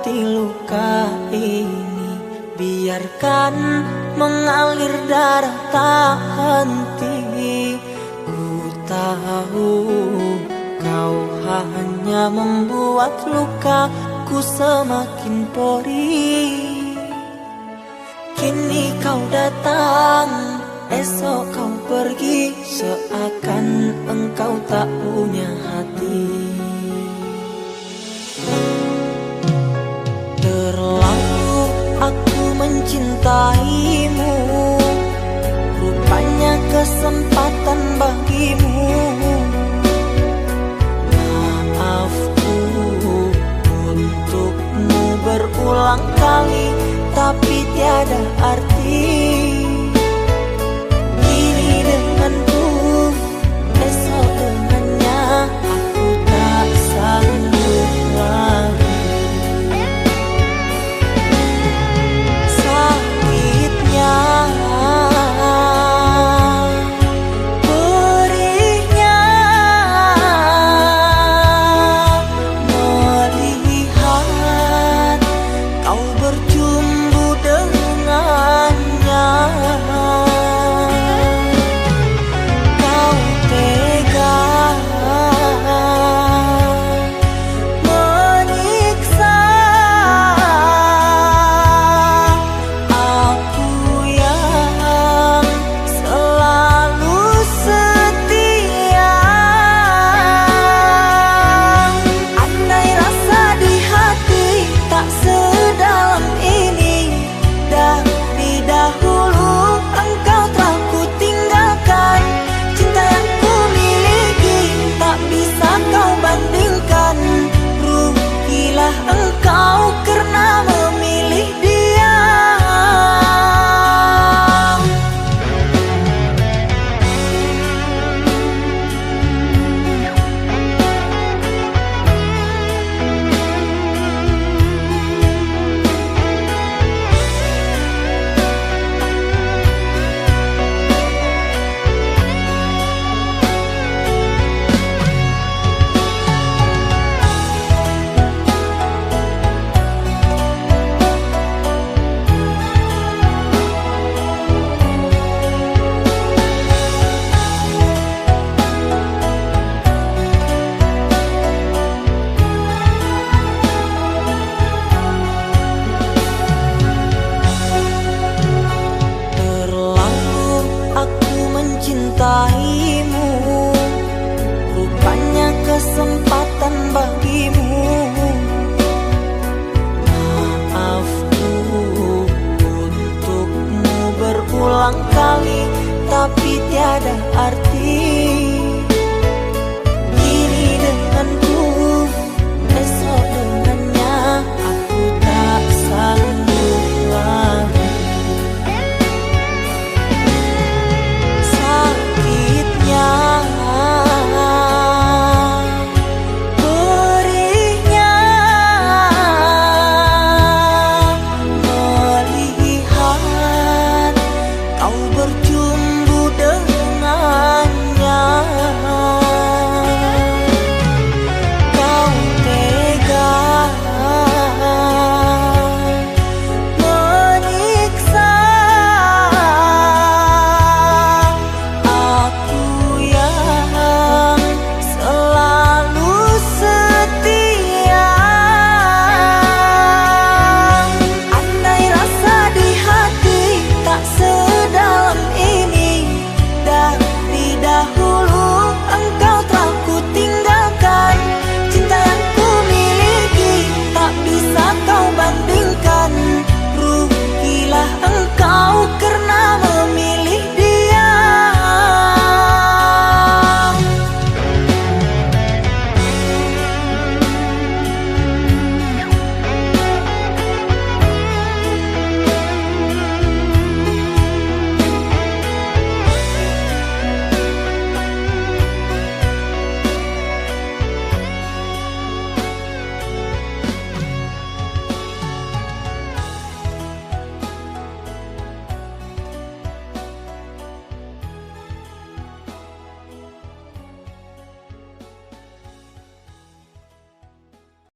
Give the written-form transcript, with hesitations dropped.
obati luka ini, biarkan mengalir darah tak henti. Ku tahu kau hanya membuat lukaku semakin perih. Kini kau datang, esok kau pergi, seakan engkau tak punya hati. Terlalu aku mencintaimu, rupanya kesempatan bagimu. Maafku untukmu berulang kali, tapi tiada arti. Kini denganku, esok dengannya, aku tak sanggup lagi. Sakitnya, perihnya, melihat kau berjumpa dengannya. Kau tega menyiksa aku yang selalu setia. Andai rasa di hati tak sedalam ini, dari dahulu engkau telah ku tinggalkan. Cinta yang ku miliki tak bisa kau bandingkan. Rugilah engkau karena memilih dia. Mencintaimu, rupanya kesempatan bagimu. Maafku untukmu berulang kali, tapi tiada arti.